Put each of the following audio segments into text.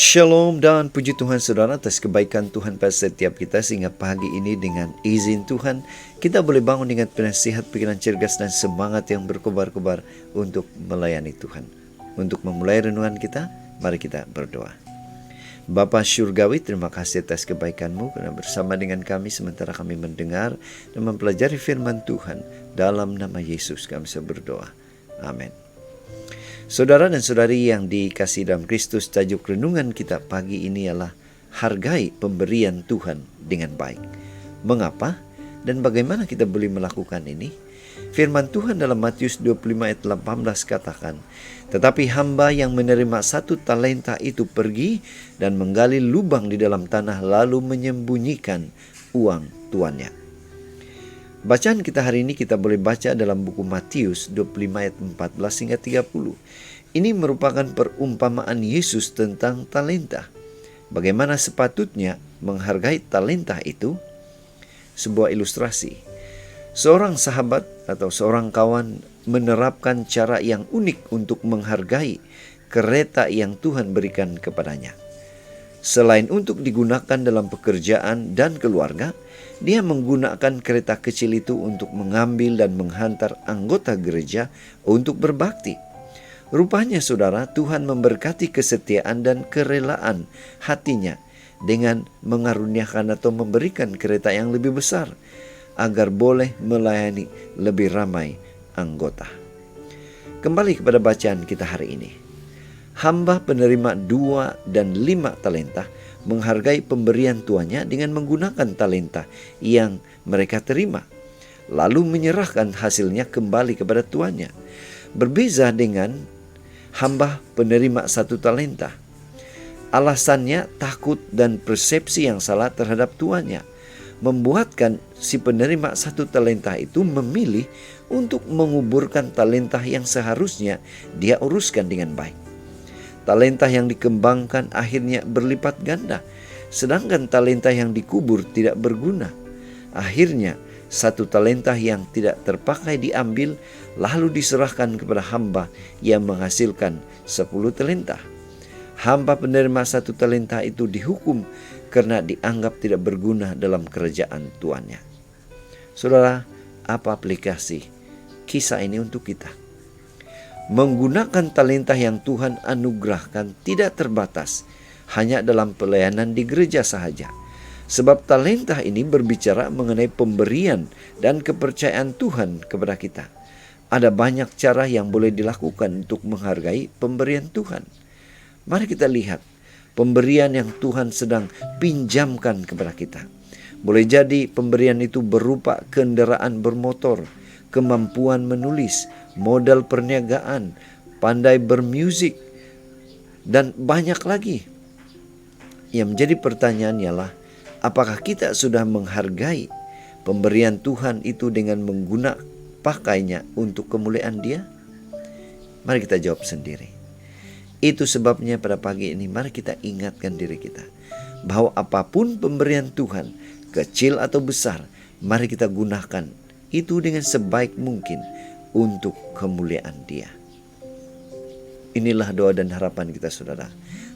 Shalom dan puji Tuhan saudara atas kebaikan Tuhan pada setiap kita, sehingga pagi ini dengan izin Tuhan kita boleh bangun dengan penasihat, pikiran cergas dan semangat yang berkobar-kobar untuk melayani Tuhan. Untuk memulai renungan kita, mari kita berdoa. Bapa Syurgawi, terima kasih atas kebaikan-Mu karena bersama dengan kami sementara kami mendengar dan mempelajari firman Tuhan. Dalam nama Yesus kami berdoa. Amin. Saudara dan saudari yang dikasihi dalam Kristus, tajuk renungan kita pagi ini ialah hargai pemberian Tuhan dengan baik. Mengapa dan bagaimana kita boleh melakukan ini? Firman Tuhan dalam Matius 25 ayat 18 katakan, "Tetapi hamba yang menerima 1 talenta itu pergi dan menggali lubang di dalam tanah lalu menyembunyikan uang tuannya." Bacaan kita hari ini kita boleh baca dalam buku Matius 25 ayat 14 hingga 30. Ini merupakan perumpamaan Yesus tentang talenta. Bagaimana sepatutnya menghargai talenta itu? Sebuah ilustrasi. Seorang sahabat atau seorang kawan menerapkan cara yang unik untuk menghargai kereta yang Tuhan berikan kepadanya. Selain untuk digunakan dalam pekerjaan dan keluarga, dia menggunakan kereta kecil itu untuk mengambil dan menghantar anggota gereja untuk berbakti. Rupanya saudara, Tuhan memberkati kesetiaan dan kerelaan hatinya dengan mengaruniakan atau memberikan kereta yang lebih besar agar boleh melayani lebih ramai anggota. Kembali kepada bacaan kita hari ini. Hamba penerima 2 dan 5 talenta menghargai pemberian tuannya dengan menggunakan talenta yang mereka terima, lalu menyerahkan hasilnya kembali kepada tuannya. Berbeza dengan hamba penerima 1 talenta. Alasannya takut dan persepsi yang salah terhadap tuannya membuatkan si penerima 1 talenta itu memilih untuk menguburkan talenta yang seharusnya dia uruskan dengan baik. Talenta yang dikembangkan akhirnya berlipat ganda, sedangkan talenta yang dikubur tidak berguna. Akhirnya 1 talenta yang tidak terpakai diambil lalu diserahkan kepada hamba yang menghasilkan 10 talenta. Hamba penerima 1 talenta itu dihukum karena dianggap tidak berguna dalam kerajaan tuannya. Saudara, apa aplikasi kisah ini untuk kita? Menggunakan talenta yang Tuhan anugerahkan tidak terbatas hanya dalam pelayanan di gereja sahaja. Sebab talenta ini berbicara mengenai pemberian dan kepercayaan Tuhan kepada kita. Ada banyak cara yang boleh dilakukan untuk menghargai pemberian Tuhan. Mari kita lihat pemberian yang Tuhan sedang pinjamkan kepada kita. Boleh jadi pemberian itu berupa kendaraan bermotor, kemampuan menulis, modal perniagaan, pandai bermusik, dan banyak lagi. Yang menjadi pertanyaan ialah, apakah kita sudah menghargai pemberian Tuhan itu dengan menggunakan pakainya untuk kemuliaan Dia? Mari kita jawab sendiri. Itu sebabnya pada pagi ini mari kita ingatkan diri kita bahwa apapun pemberian Tuhan, kecil atau besar, mari kita gunakan itu dengan sebaik mungkin untuk kemuliaan Dia. Inilah doa dan harapan kita saudara.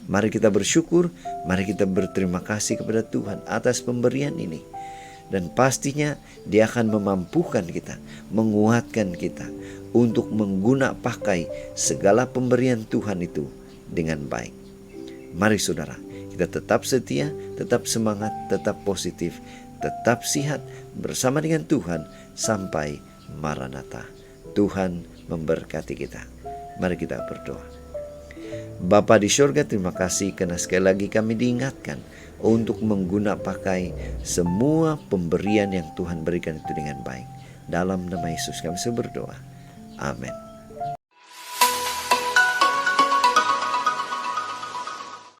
Mari kita bersyukur, mari kita berterima kasih kepada Tuhan atas pemberian ini. Dan pastinya Dia akan memampukan kita, menguatkan kita untuk mengguna pakai segala pemberian Tuhan itu dengan baik. Mari saudara, kita tetap setia, tetap semangat, tetap positif, tetap sihat bersama dengan Tuhan sampai Maranatha. Tuhan memberkati kita. Mari kita berdoa. Bapa di surga, terima kasih karena sekali lagi kami diingatkan untuk mengguna pakai semua pemberian yang Tuhan berikan itu dengan baik. Dalam nama Yesus kami berdoa. Amin.